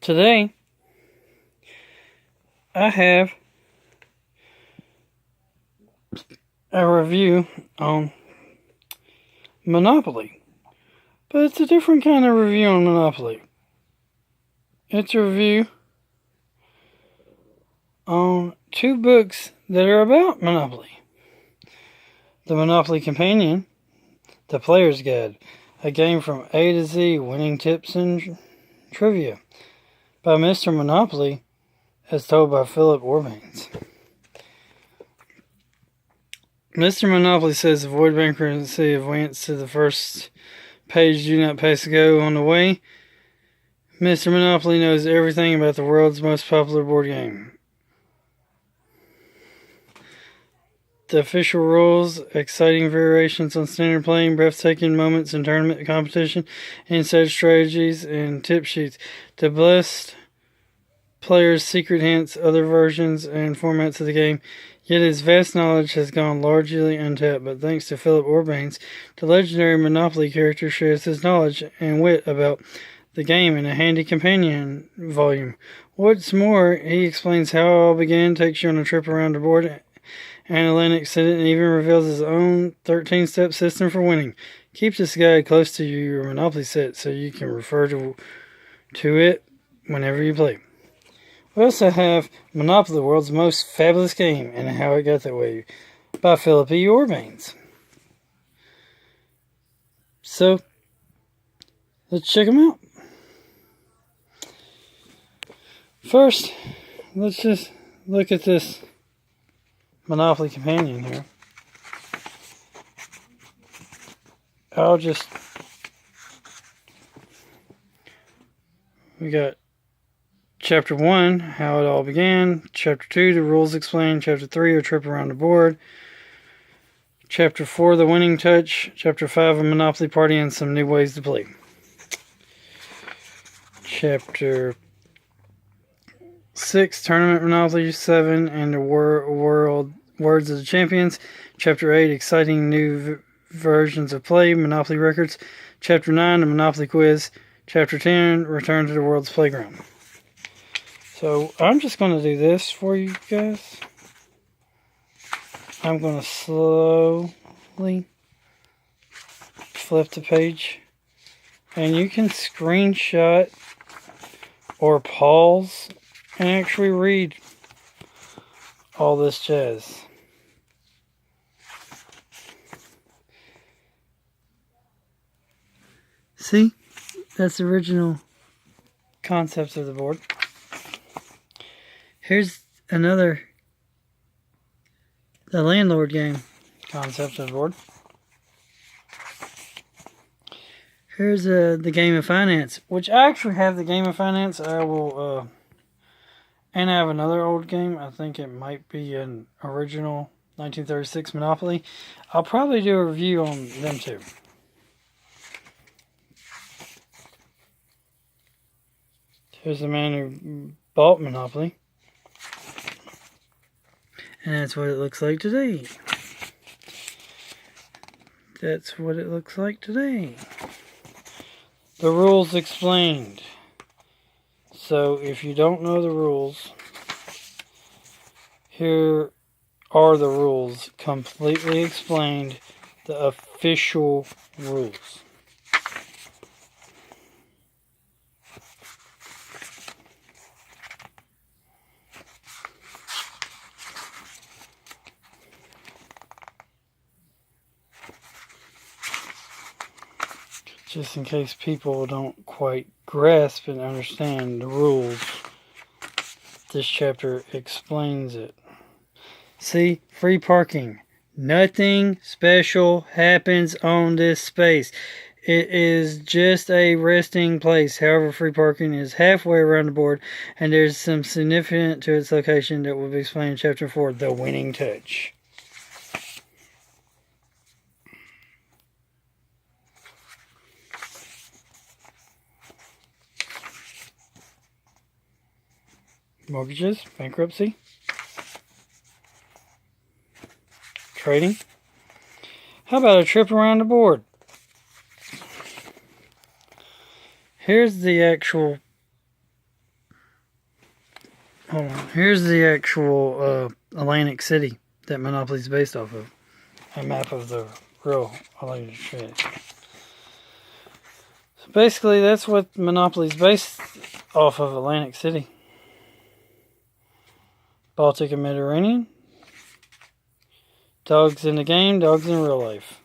Today, I have a review on Monopoly. But it's a different kind of review on Monopoly. It's a review on two books that are about Monopoly. The Monopoly Companion, The Player's Guide, a game from A to Z, winning tips and trivia, by Mr. Monopoly, as told by Philip Orbanes. Mr. Monopoly says avoid bankruptcy, advance to the first page, do not pass go on the way. Mr. Monopoly knows everything about the world's most popular board game. The official rules, exciting variations on standard playing, breathtaking moments in tournament competition, inside strategies, and tip sheets. The blessed players' secret hints, other versions, and formats of the game. Yet his vast knowledge has gone largely untapped, but thanks to Philip Orbanes, the legendary Monopoly character shares his knowledge and wit about the game in a handy companion volume. What's more, he explains how it all began, takes you on a trip around the board and Atlantic Senate, and even reveals his own 13-step system for winning. Keep this guide close to your Monopoly set so you can refer to it whenever you play. We also have Monopoly, the world's most fabulous game, and how it got that way, by Philip Orbanes. So, let's check them out. First, let's just look at this Monopoly Companion here. We got Chapter 1, how it all began. Chapter 2, the rules explained. Chapter 3, a trip around the board. Chapter 4, the winning touch. Chapter 5, a Monopoly party and some new ways to play. Chapter 6, Tournament Monopoly 7, and the Words of the Champions. Chapter 8, exciting new versions of play, Monopoly records. Chapter 9, the Monopoly quiz. Chapter 10, Return to the World's Playground. So, I'm just going to do this for you guys. I'm going to slowly flip the page. And you can screenshot or pause and actually read all this jazz. See? That's the original concept of the board. Here's another, the landlord game concept of the board. Here's the game of finance, which I actually have the game of finance. I will, and I have another old game. I think it might be an original 1936 Monopoly. I'll probably do a review on them too. Here's the man who bought Monopoly. And that's what it looks like today. That's what it looks like today. The rules explained. So if you don't know the rules, here are the rules completely explained, the official rules. Just in case people don't quite grasp and understand the rules, this chapter explains it. See, free parking. Nothing special happens on this space. It is just a resting place. However, free parking is halfway around the board, and there's some significance to its location that will be explained in Chapter 4, the winning touch. Mortgages, bankruptcy, trading. How about a trip around the board? Here's the actual Hold on. Here's the actual Atlantic City that Monopoly's based off of. A map of the real Atlantic City. So basically, that's what Monopoly's based off of, Atlantic City. Baltic and Mediterranean. Dogs in the game, dogs in real life.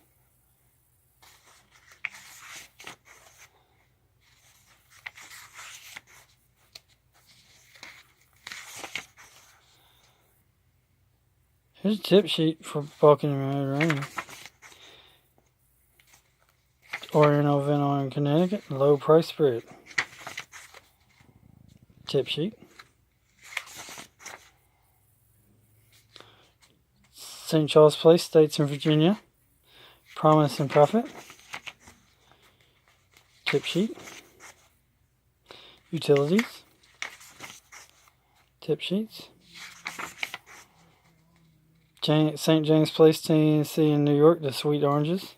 Here's a tip sheet for Baltic and Mediterranean. Oriental Venal in Connecticut, low price spread. Tip sheet. St. Charles Place, States in Virginia. Promise and Profit. Tip sheet. Utilities. Tip sheets. St. James Place, Tennessee in New York, the Sweet Oranges.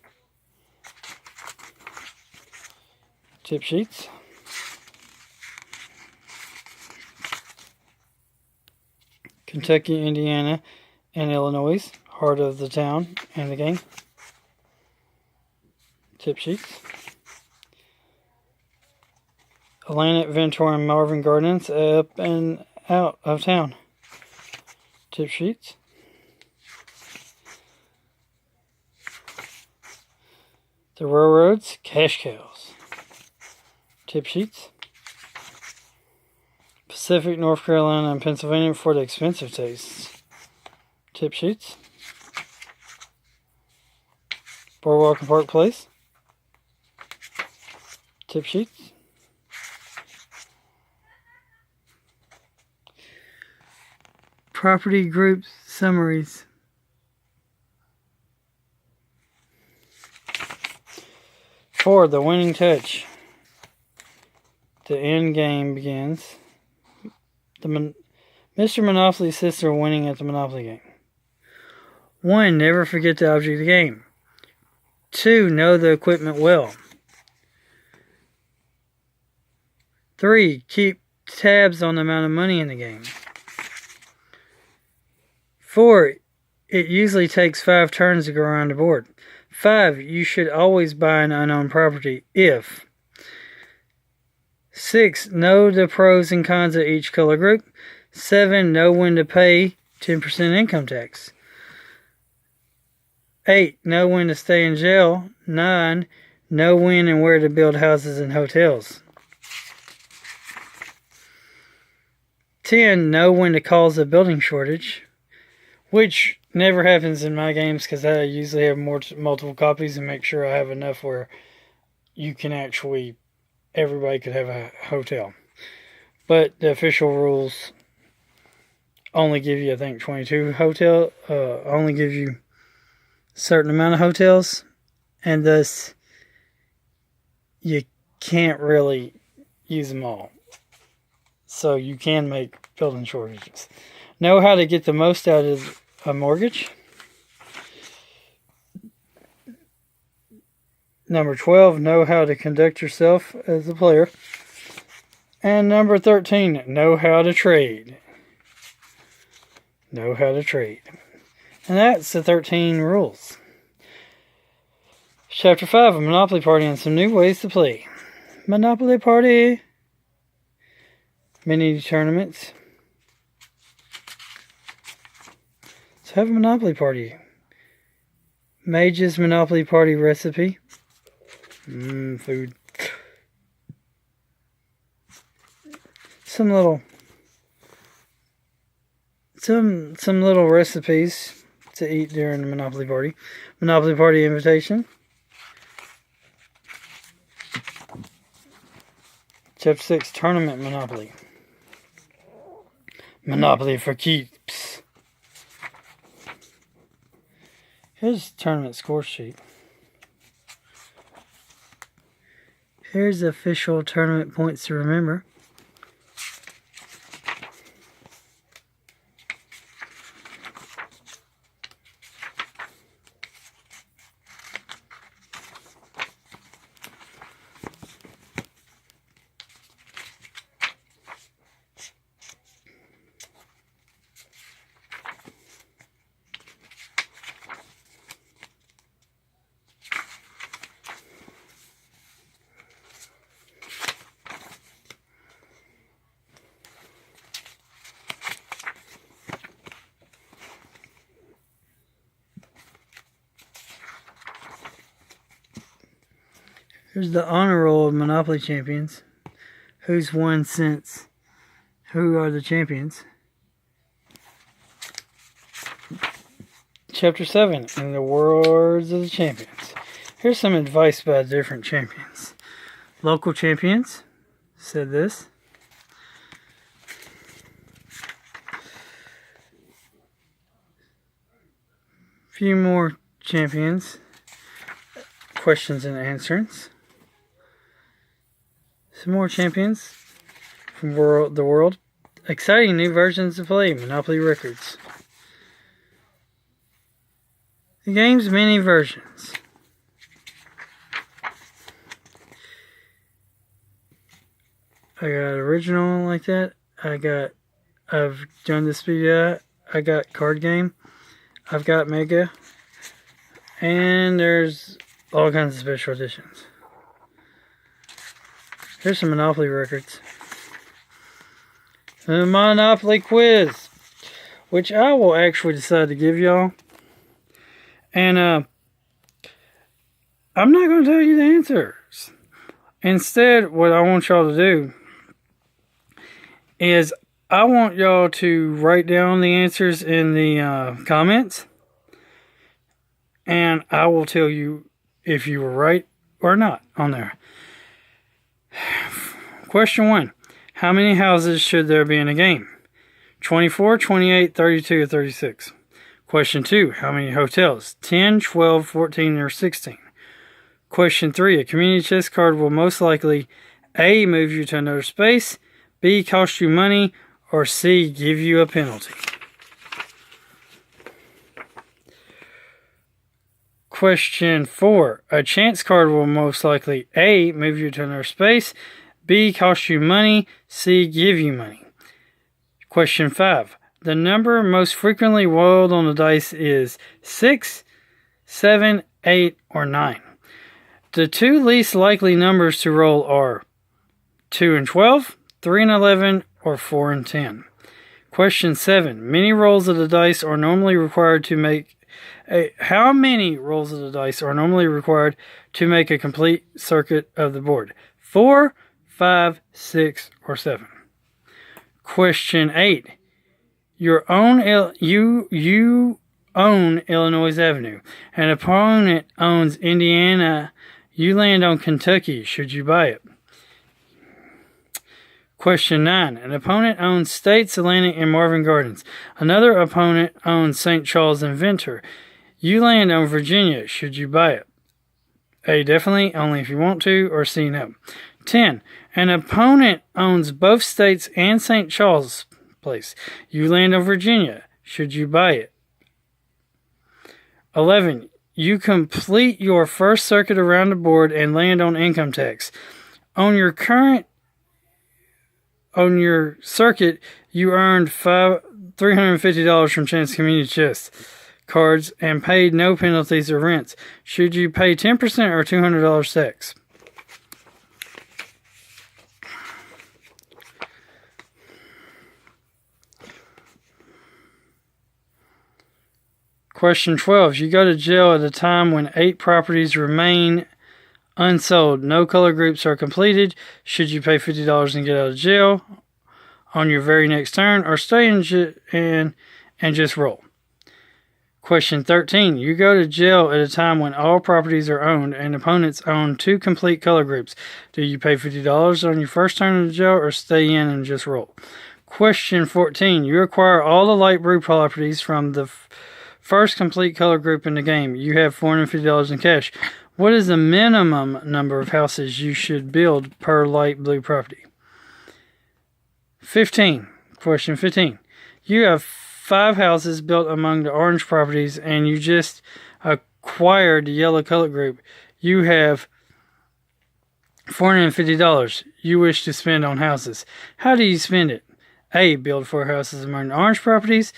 Tip sheets. Kentucky, Indiana, and Illinois, heart of the town and the game. Tip sheets. Atlantic, Ventura, and Marvin Gardens, up and out of town. Tip sheets. The railroads, cash cows. Tip sheets. Pacific, North Carolina, and Pennsylvania for the expensive tastes. Tip sheets. Boardwalk and Park Place. Tip sheets. Property group summaries. For the winning touch. The end game begins. Mr. Monopoly assists are winning at the Monopoly game. 1. Never forget the object of the game. 2. Know the equipment well. 3. Keep tabs on the amount of money in the game. 4. It usually takes 5 turns to go around the board. 5. You should always buy an unknown property if. 6. Know the pros and cons of each color group. 7. Know when to pay 10% income tax. 8. Know when to stay in jail. 9. Know when and where to build houses and hotels. 10. Know when to cause a building shortage, which never happens in my games because I usually have multiple copies and make sure I have enough where you can actually, everybody could have a hotel. But the official rules only give you, I think, 22 hotel, only give you a certain amount of hotels, and thus you can't really use them all. So you can make building shortages. Know how to get the most out of a mortgage. Number 12, know how to conduct yourself as a player. And number 13, know how to trade. Know how to trade. And that's the 13 rules. Chapter 5, a Monopoly Party and some new ways to play. Monopoly Party. Mini tournaments. Let's have a Monopoly Party. Mage's Monopoly Party recipe. Food. Some little recipes to eat during the Monopoly Party. Monopoly Party invitation. Chapter 6, Tournament Monopoly. Monopoly for keeps. Here's the tournament score sheet. Here's the official tournament points to remember. Here's the honor roll of Monopoly champions. Who's won since? Who are the champions? Chapter 7, In the Words of the Champions. Here's some advice by different champions. Local champions said this. Few more champions. Questions and answers. Some more champions from the world. Exciting new versions to play. Monopoly Records. The game's many versions. I got original like that. I've done this video. I got card game. I've got mega. And there's all kinds of special editions. Here's some Monopoly records. The Monopoly quiz, which I will actually decide to give y'all. And I'm not going to tell you the answers. Instead, what I want y'all to do is I want y'all to write down the answers in the comments. And I will tell you if you were right or not on there. Question 1. How many houses should there be in a game? 24, 28, 32, or 36? Question 2. How many hotels? 10, 12, 14, or 16? Question 3. A community chest card will most likely A. move you to another space, B. cost you money, or C. give you a penalty. Question 4. A chance card will most likely A. move you to another space, B. cost you money, C. give you money. Question 5. The number most frequently rolled on the dice is 6, 7, 8, or 9. The two least likely numbers to roll are 2 and 12, 3 and 11, or 4 and 10. Question 7. Many rolls of the dice are normally required to make How many rolls of the dice are normally required to make a complete circuit of the board? 4, 5, 6, or 7. Question 8. You own Illinois Avenue. An opponent owns Indiana. You land on Kentucky. Should you buy it? Question 9. An opponent owns States, Atlantic, and Marvin Gardens. Another opponent owns St. Charles and Venture. You land on Virginia. Should you buy it? A. Definitely, only if you want to, or C. No. 10. An opponent owns both States and St. Charles Place. You land on Virginia. Should you buy it? 11. You complete your first circuit around the board and land on income tax. On your circuit, you earned $350 from Chance Community Chest cards and paid no penalties or rents. Should you pay 10% or $200 tax? Question 12. You go to jail at a time when 8 properties remain unsold. No color groups are completed. Should you pay $50 and get out of jail on your very next turn, or stay and just roll? Question 13. You go to jail at a time when all properties are owned and opponents own 2 complete color groups. Do you pay $50 on your first turn in the jail, or stay in and just roll? Question 14. You acquire all the light blue properties from the first complete color group in the game. You have $450 in cash. What is the minimum number of houses you should build per light blue property? 15. Question 15. You have 5 houses built among the orange properties and you just acquired the yellow color group. You have $450 you wish to spend on houses. How do you spend it? A. Build 4 houses among the orange properties.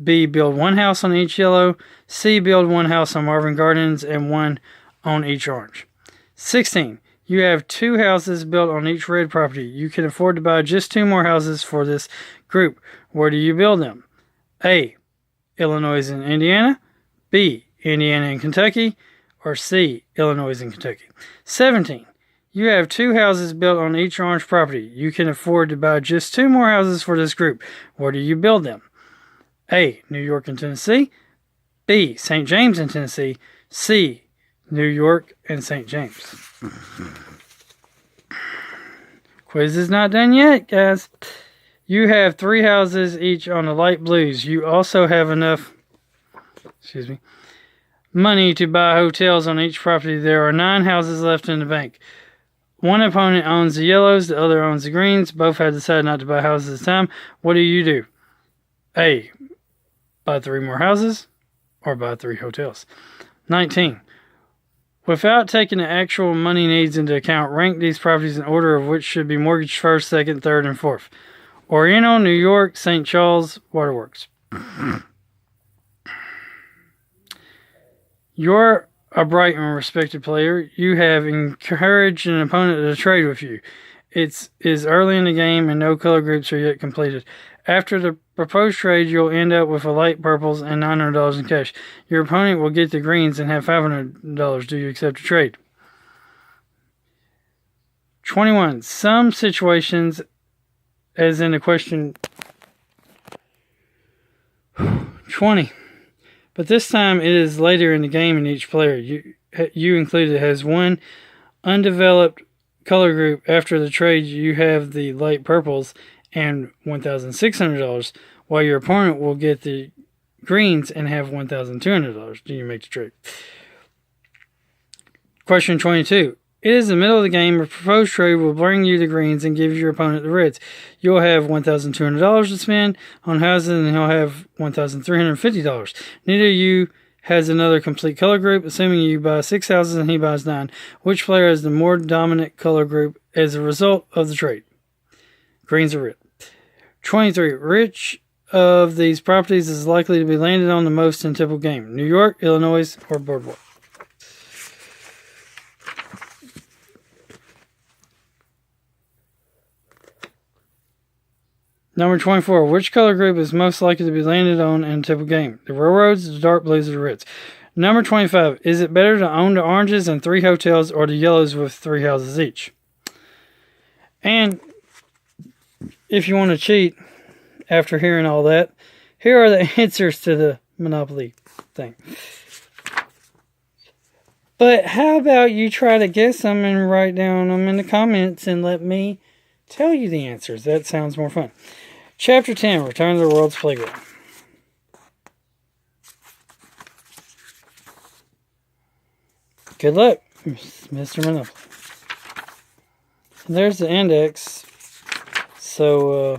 B. Build 1 house on each yellow. C. Build 1 house on Marvin Gardens and 1 on each orange. 16. You have 2 houses built on each red property. You can afford to buy just 2 more houses for this group. Where do you build them? A. Illinois and Indiana. B. Indiana and Kentucky. Or C. Illinois and Kentucky. 17. You have 2 houses built on each orange property. You can afford to buy just 2 more houses for this group. Where do you build them? A. New York and Tennessee. B. St. James and Tennessee. C. New York and St. James. Quiz is not done yet, guys. You have 3 houses each on the light blues. You also have enough money to buy hotels on each property. There are 9 houses left in the bank. One opponent owns the yellows, the other owns the greens. Both have decided not to buy houses this time. What do you do? A. Buy 3 more houses or buy 3 hotels. 19. Without taking the actual money needs into account, rank these properties in order of which should be mortgaged first, second, third, and fourth. Oriental, New York, St. Charles, Waterworks. You're a bright and respected player. You have encouraged an opponent to trade with you. It is early in the game and no color groups are yet completed. After the proposed trade, you'll end up with a light purples and $900 in cash. Your opponent will get the greens and have $500. Do you accept the trade? 21. Some situations, as in the question 20. But this time it is later in the game and each player, you included, has one undeveloped color group. After the trade, you have the light purples and $1,600, while your opponent will get the greens and have $1,200. Do you make the trade? Question 22. It is the middle of the game. A proposed trade will bring you the greens and give your opponent the reds. You'll have $1,200 to spend on houses and he'll have $1,350. Neither of you has another complete color group. Assuming you buy 6 houses and he buys 9. Which player has the more dominant color group as a result of the trade? Greens or red. 23. Which of these properties is likely to be landed on the most in a typical game? New York, Illinois, or Boardwalk? Number 24. Which color group is most likely to be landed on in a typical game? The railroads, the dark blues, or the reds? Number 25. Is it better to own the oranges and 3 hotels or the yellows with 3 houses each? And if you want to cheat after hearing all that, here are the answers to the Monopoly thing. But how about you try to guess them and write down them in the comments and let me tell you the answers. That sounds more fun. Chapter 10, Return to the World's Playground. Good luck, Mr. Monopoly. There's the index. So,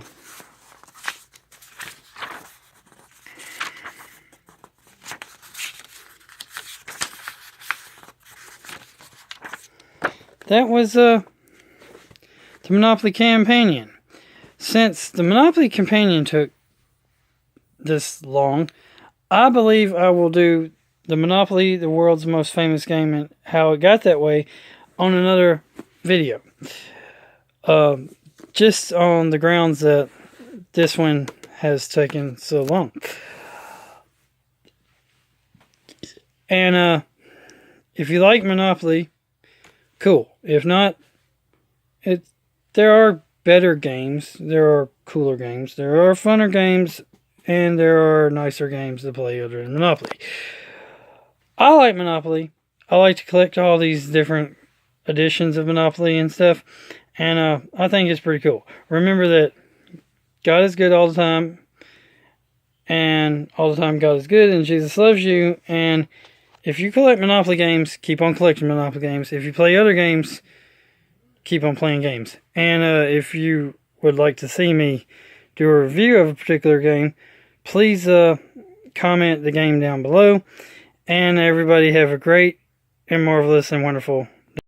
that was the Monopoly Companion. Since the Monopoly Companion took this long, I believe I will do the Monopoly, the world's most famous game, and how it got that way on another video. Just on the grounds that this one has taken so long. And if you like Monopoly, cool. If not, there are better games, there are cooler games, there are funner games, and there are nicer games to play other than Monopoly. I like Monopoly. I like to collect all these different editions of Monopoly and stuff, and I think it's pretty cool. Remember that God is good all the time, and all the time God is good, and Jesus loves you, and if you collect Monopoly games, keep on collecting Monopoly games. If you play other games, keep on playing games. And if you would like to see me do a review of a particular game, please comment the game down below. And everybody have a great and marvelous and wonderful